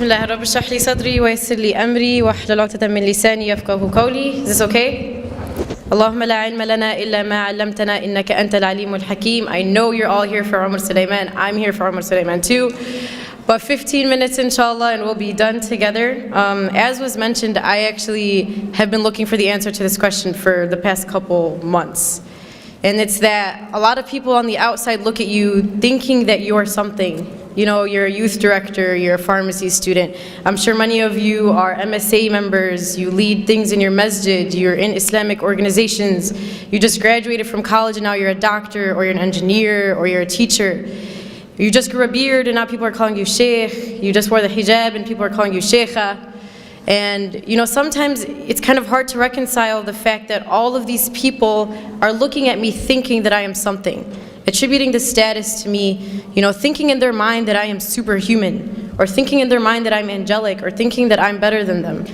Bismillah, Rabbi shrah li sadri wa yassir li amri wa hlul 'uqdatan min lisani yafqahu qawli. Is this okay? Allahumma la ilma lana illa ma 'allamtana innaka antal alimul hakim. I know you're all here for Umar Sulaiman. I'm here for Umar Sulaiman too. But 15 minutes inshallah and we'll be done together. As was mentioned, I actually have been looking for the answer to this question for the past couple months. And it's that a lot of people on the outside look at you thinking that you're something. You know, you're a youth director, you're a pharmacy student. I'm sure many of you are MSA members, you lead things in your masjid, you're in Islamic organizations, you just graduated from college and now you're a doctor, or you're an engineer, or you're a teacher. You just grew a beard and now people are calling you sheikh. You just wore the hijab and people are calling you sheikha. And you know, sometimes it's kind of hard to reconcile the fact that all of these people are looking at me thinking that I am something, attributing the status to me, you know, thinking in their mind that I am superhuman, or thinking in their mind that I'm angelic, or thinking that I'm better than them.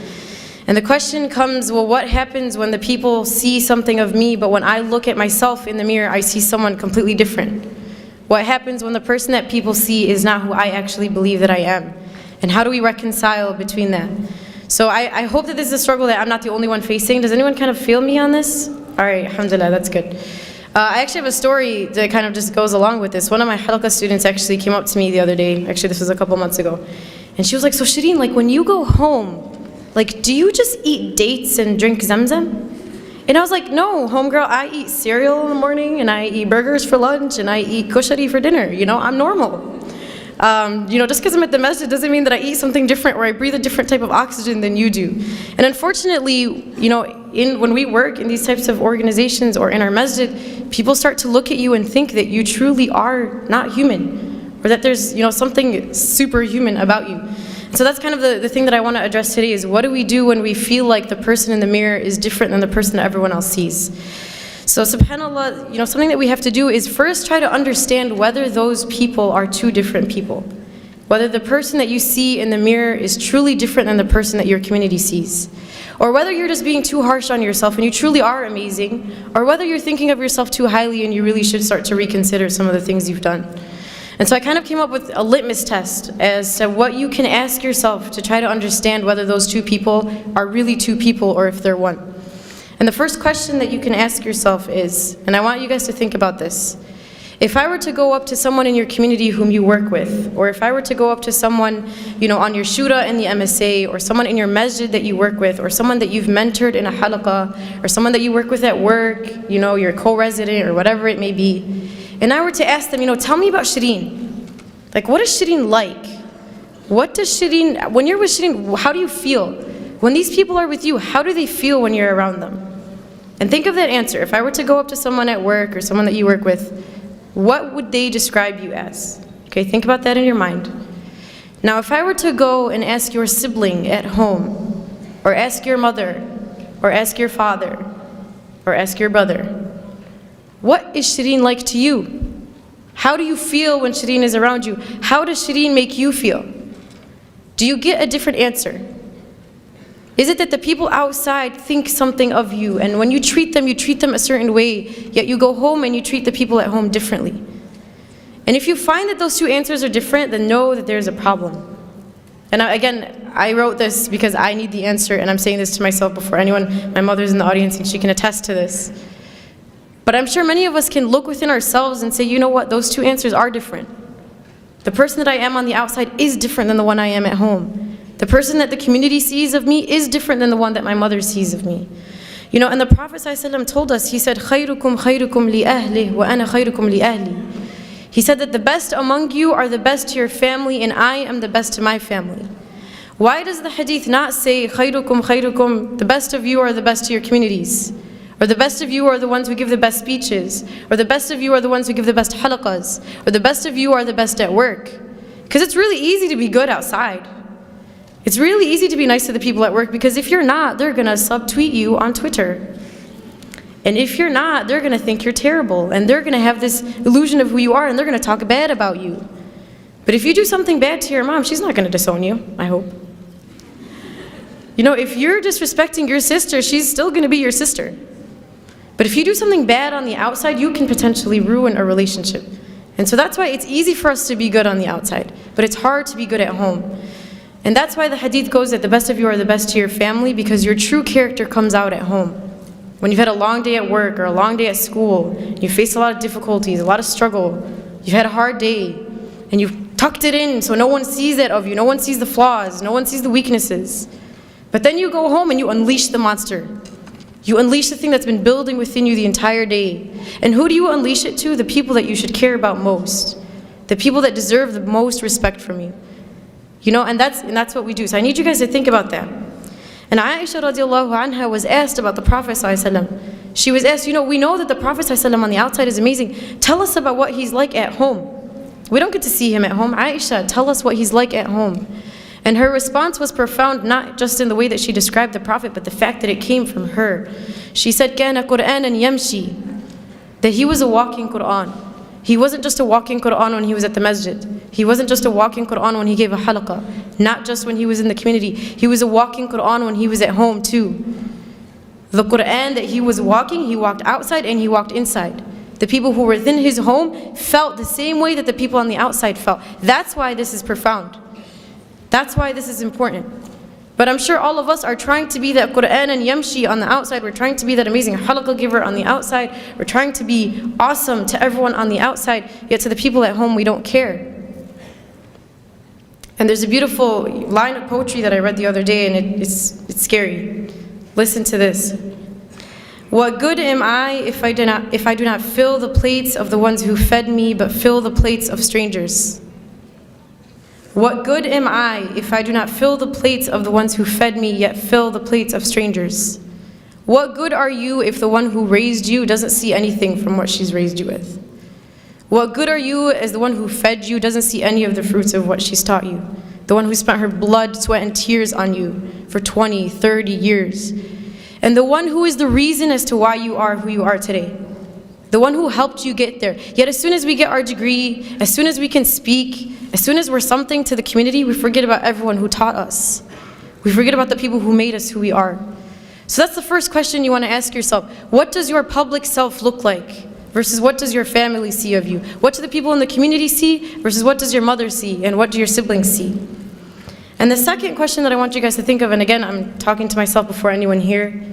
And the question comes, well, what happens when the people see something of me, but when I look at myself in the mirror, I see someone completely different? What happens when the person that people see is not who I actually believe that I am? And how do we reconcile between that? So I hope that this is a struggle that I'm not the only one facing. Does anyone kind of feel me on this? All right, alhamdulillah, that's good. I actually have a story that kind of just goes along with this. One of my halqa students actually came up to me the other day. Actually, this was a couple months ago. And she was like, so Shireen, like when you go home, like do you just eat dates and drink Zamzam? And I was like, no, homegirl, I eat cereal in the morning and I eat burgers for lunch and I eat kushari for dinner. You know, I'm normal. You know, just because I'm at the masjid doesn't mean that I eat something different or I breathe a different type of oxygen than you do. And unfortunately, you know, when we work in these types of organizations or in our masjid, people start to look at you and think that you truly are not human, or that there's, you know, something superhuman about you. So that's kind of the thing that I want to address today is what do we do when we feel like the person in the mirror is different than the person that everyone else sees? So subhanAllah, you know, something that we have to do is first try to understand whether those people are two different people. Whether the person that you see in the mirror is truly different than the person that your community sees. Or whether you're just being too harsh on yourself and you truly are amazing, or whether you're thinking of yourself too highly and you really should start to reconsider some of the things you've done. And so I kind of came up with a litmus test as to what you can ask yourself to try to understand whether those two people are really two people or if they're one. And the first question that you can ask yourself is, and I want you guys to think about this, if I were to go up to someone in your community whom you work with, or if I were to go up to someone, you know, on your shura in the MSA, or someone in your masjid that you work with, or someone that you've mentored in a halaqah, or someone that you work with at work, you know, your co-resident or whatever it may be, and I were to ask them, you know, tell me about Shireen. Like, what is Shireen like? What does Shireen, when you're with Shireen, how do you feel? When these people are with you, how do they feel when you're around them? And think of that answer. If I were to go up to someone at work or someone that you work with, what would they describe you as? Okay, think about that in your mind. Now, if I were to go and ask your sibling at home, or ask your mother, or ask your father, or ask your brother, what is Shireen like to you? How do you feel when Shireen is around you? How does Shireen make you feel? Do you get a different answer? Is it that the people outside think something of you, and when you treat them a certain way, yet you go home and you treat the people at home differently? And if you find that those two answers are different, then know that there's a problem. And again, I wrote this because I need the answer, and I'm saying this to myself before anyone. My mother's in the audience and she can attest to this. But I'm sure many of us can look within ourselves and say, you know what, those two answers are different. The person that I am on the outside is different than the one I am at home. The person that the community sees of me is different than the one that my mother sees of me. You know, and the Prophet ﷺ told us, he said, خَيْرُكُمْ خَيْرُكُمْ لِأَهْلِهِ وَأَنَا خَيْرُكُمْ لِأَهْلِي. He said that the best among you are the best to your family and I am the best to my family. Why does the hadith not say, خَيْرُكُمْ خَيْرُكُمْ, the best of you are the best to your communities? Or the best of you are the ones who give the best speeches? Or the best of you are the ones who give the best halaqas? Or the best of you are the best at work? Because it's really easy to be good outside. It's really easy to be nice to the people at work because if you're not, they're going to subtweet you on Twitter. And if you're not, they're going to think you're terrible. And they're going to have this illusion of who you are and they're going to talk bad about you. But if you do something bad to your mom, she's not going to disown you, I hope. You know, if you're disrespecting your sister, she's still going to be your sister. But if you do something bad on the outside, you can potentially ruin a relationship. And so that's why it's easy for us to be good on the outside, but it's hard to be good at home. And that's why the hadith goes that the best of you are the best to your family, because your true character comes out at home. When you've had a long day at work or a long day at school, you face a lot of difficulties, a lot of struggle, you've had a hard day, and you've tucked it in so no one sees it of you, no one sees the flaws, no one sees the weaknesses. But then you go home and you unleash the monster. You unleash the thing that's been building within you the entire day. And who do you unleash it to? The people that you should care about most. The people that deserve the most respect from you. You know, and that's what we do. So I need you guys to think about that. And Aisha radiallahu anha was asked about the Prophet ﷺ. She was asked, you know, we know that the Prophet ﷺ on the outside is amazing. Tell us about what he's like at home. We don't get to see him at home. Aisha, tell us what he's like at home. And her response was profound, not just in the way that she described the Prophet, but the fact that it came from her. She said, كَانَ قُرْآنًا يَمْشِي, that he was a walking Qur'an. He wasn't just a walking Qur'an when he was at the masjid. He wasn't just a walking Qur'an when he gave a halaqah. Not just when he was in the community. He was a walking Qur'an when he was at home too. The Qur'an that he was walking, he walked outside and he walked inside. The people who were within his home felt the same way that the people on the outside felt. That's why this is profound. That's why this is important. But I'm sure all of us are trying to be that Qur'an and Yamshi on the outside. We're trying to be that amazing halaqah giver on the outside. We're trying to be awesome to everyone on the outside, yet to the people at home we don't care. And there's a beautiful line of poetry that I read the other day, and it's scary. Listen to this. What good am I if I do not fill the plates of the ones who fed me, but fill the plates of strangers? What good am I if I do not fill the plates of the ones who fed me, yet fill the plates of strangers? What good are you if the one who raised you doesn't see anything from what she's raised you with? What good are you as the one who fed you doesn't see any of the fruits of what she's taught you? The one who spent her blood, sweat, and tears on you for 20, 30 years. And the one who is the reason as to why you are who you are today. The one who helped you get there. Yet as soon as we get our degree, as soon as we can speak, as soon as we're something to the community, we forget about everyone who taught us. We forget about the people who made us who we are. So that's the first question you want to ask yourself. What does your public self look like? Versus what does your family see of you? What do the people in the community see? Versus what does your mother see? And what do your siblings see? And the second question that I want you guys to think of, and again, I'm talking to myself before anyone here,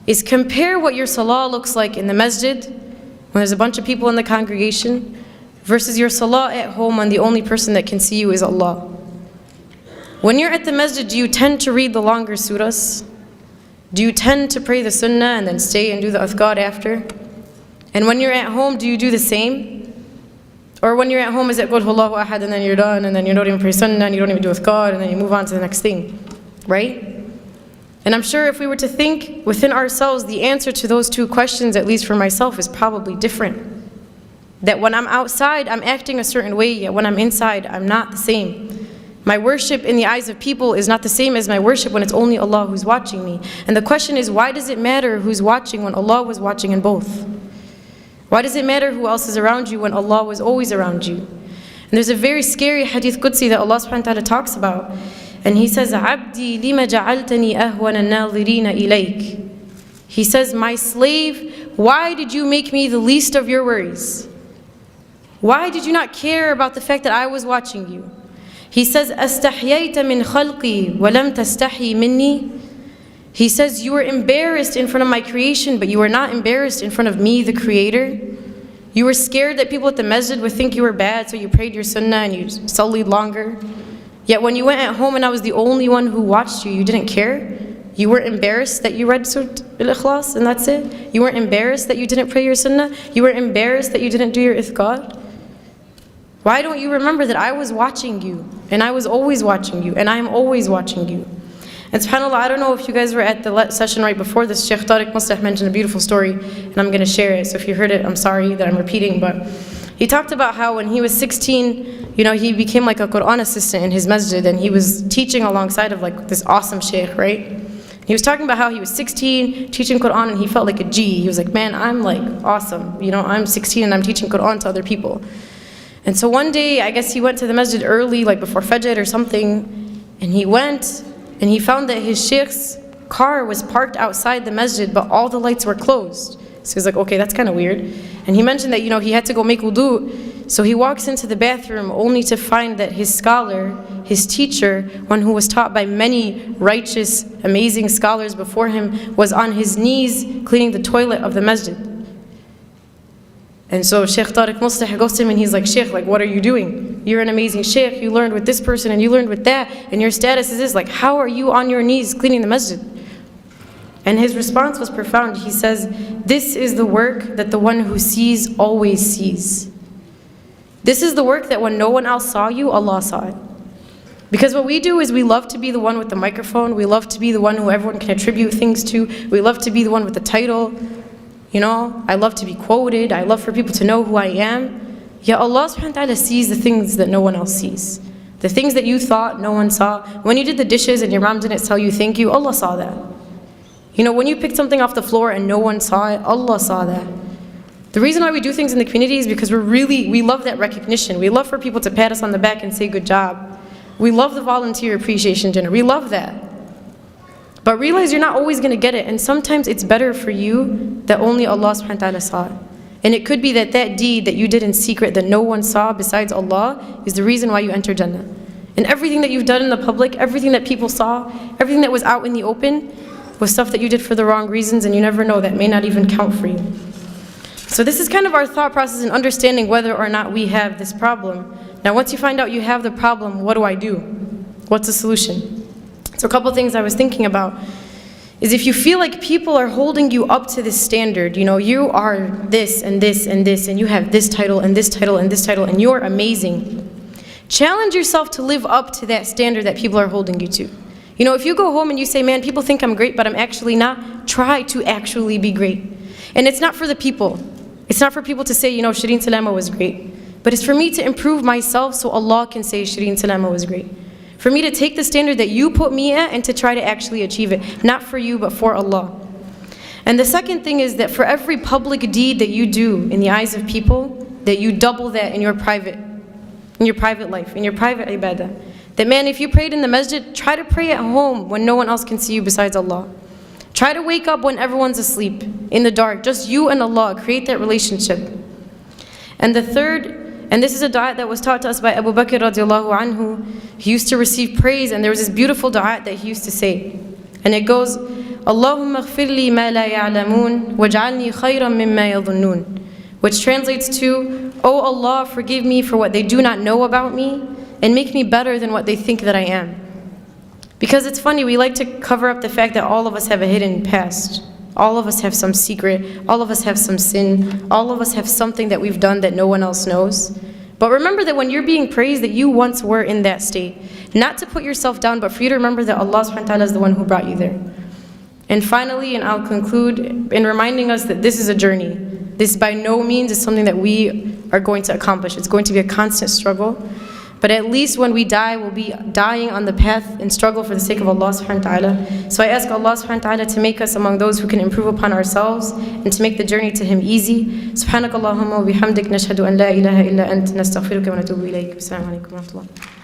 is compare what your salah looks like in the masjid, when there's a bunch of people in the congregation, versus your salah at home when the only person that can see you is Allah. When you're at the masjid, do you tend to read the longer surahs? Do you tend to pray the sunnah and then stay and do the adhkar after? And when you're at home, do you do the same? Or when you're at home, is it Qul Huwallahu Ahad and then you're done, and then you don't even pray sunnah and you don't even do adhkar, and then you move on to the next thing, right? And I'm sure if we were to think within ourselves, the answer to those two questions, at least for myself, is probably different. That when I'm outside, I'm acting a certain way, yet when I'm inside, I'm not the same. My worship in the eyes of people is not the same as my worship when it's only Allah who's watching me. And the question is, why does it matter who's watching when Allah was watching in both? Why does it matter who else is around you when Allah was always around you? And there's a very scary hadith Qudsi that Allah subhanahu wa ta'ala talks about. And He says, عَبْدِي لِمَ جَعَلْتَنِي أَهْوَنَ النَّاظِرِينَ إِلَيْكَ. He says, my slave, why did you make me the least of your worries? Why did you not care about the fact that I was watching you? He says, أَسْتَحْيَيْتَ مِنْ خَلْقِي وَلَمْ تَسْتَحْيِ مِنِّي. He says, you were embarrassed in front of my creation, but you were not embarrassed in front of me, the Creator. You were scared that people at the masjid would think you were bad, so you prayed your sunnah and you sullied longer. Yet when you went at home and I was the only one who watched you, you didn't care. You weren't embarrassed that you read Surah Al-Ikhlas and that's it. You weren't embarrassed that you didn't pray your sunnah. You weren't embarrassed that you didn't do your ithqar. Why don't you remember that I was watching you, and I was always watching you, and I am always watching you? And subhanAllah, I don't know if you guys were at the session right before this. Sheikh Tariq Muslih mentioned a beautiful story, and I'm going to share it. So if you heard it, I'm sorry that I'm repeating, but he talked about how when he was 16, he became like a Quran assistant in his masjid, and he was teaching alongside of like this awesome sheikh, right? He was talking about how he was 16, teaching Quran, and he felt like a G. He was like, man, I'm like awesome. I'm 16 and I'm teaching Quran to other people. And so one day, I guess he went to the masjid early, like before Fajr or something, and he went and he found that his sheikh's car was parked outside the masjid, but all the lights were closed. So he was like, okay, that's kind of weird. And he mentioned that, he had to go make wudu So he walks into the bathroom only to find that his scholar, his teacher, one who was taught by many righteous, amazing scholars before him, was on his knees cleaning the toilet of the masjid. And so Shaykh Tariq Muslih goes to him and he's like, Shaykh, like, what are you doing? You're an amazing Shaykh, you learned with this person and you learned with that, and your status is this, like, how are you on your knees cleaning the masjid? And his response was profound. He says, this is the work that the one who sees always sees. This is the work that when no one else saw you, Allah saw it. Because what we do is we love to be the one with the microphone, we love to be the one who everyone can attribute things to, we love to be the one with the title. You know, I love to be quoted, I love for people to know who I am. Yet Allah subhanahu wa ta'ala sees the things that no one else sees. The things that you thought no one saw. When you did the dishes and your mom didn't tell you thank you, Allah saw that. You know, when you picked something off the floor and no one saw it, Allah saw that. The reason why we do things in the community is because we love that recognition. We love for people to pat us on the back and say good job. We love the volunteer appreciation dinner. We love that. But realize you're not always going to get it, and sometimes it's better for you that only Allah subhanahu wa ta'ala saw it. And it could be that that deed that you did in secret that no one saw besides Allah is the reason why you enter Jannah. And everything that you've done in the public, everything that people saw, everything that was out in the open, was stuff that you did for the wrong reasons, and you never know, that may not even count for you. So this is kind of our thought process in understanding whether or not we have this problem. Now once you find out you have the problem, what do I do? What's the solution? So a couple things I was thinking about is if you feel like people are holding you up to this standard, you know, you are this and this and this, and you have this title and this title and this title, and you're amazing. Challenge yourself to live up to that standard that people are holding you to. You know, if you go home and you say, man, people think I'm great, but I'm actually not, try to actually be great. And it's not for the people. It's not for people to say, you know, Shireen Salama was great. But it's for me to improve myself so Allah can say Shireen Salama was great. For me to take the standard that you put me at and to try to actually achieve it. Not for you, but for Allah. And the second thing is that for every public deed that you do in the eyes of people, that you double that in your private life, in your private ibadah. That man, if you prayed in the masjid, try to pray at home when no one else can see you besides Allah. Try to wake up when everyone's asleep, in the dark, just you and Allah, create that relationship. And the third, and this is a dua that was taught to us by Abu Bakr radiallahu anhu. He used to receive praise, and there was this beautiful dua that he used to say. And it goes, Allahumma ghfir li ma la ya'lamoon, waj'alni khayran mimma yadhunnun. Which translates to, O Allah, forgive me for what they do not know about me, and make me better than what they think that I am. Because it's funny, we like to cover up the fact that all of us have a hidden past. All of us have some secret, all of us have some sin, all of us have something that we've done that no one else knows. But remember that when you're being praised, that you once were in that state. Not to put yourself down, but for you to remember that Allah subhanahu wa ta'ala is the one who brought you there. And finally, and I'll conclude in reminding us that this is a journey. This by no means is something that we are going to accomplish. It's going to be a constant struggle. But at least when we die, we'll be dying on the path and struggle for the sake of Allah subhanahu wa ta'ala. So I ask Allah subhanahu wa ta'ala to make us among those who can improve upon ourselves and to make the journey to Him easy. Subhanakallahumma wa bihamdik nashhadu an la ilaha illa ant nastaghfiruka wa natubu ilayk. Assalamu alaikum wa rahmatullah.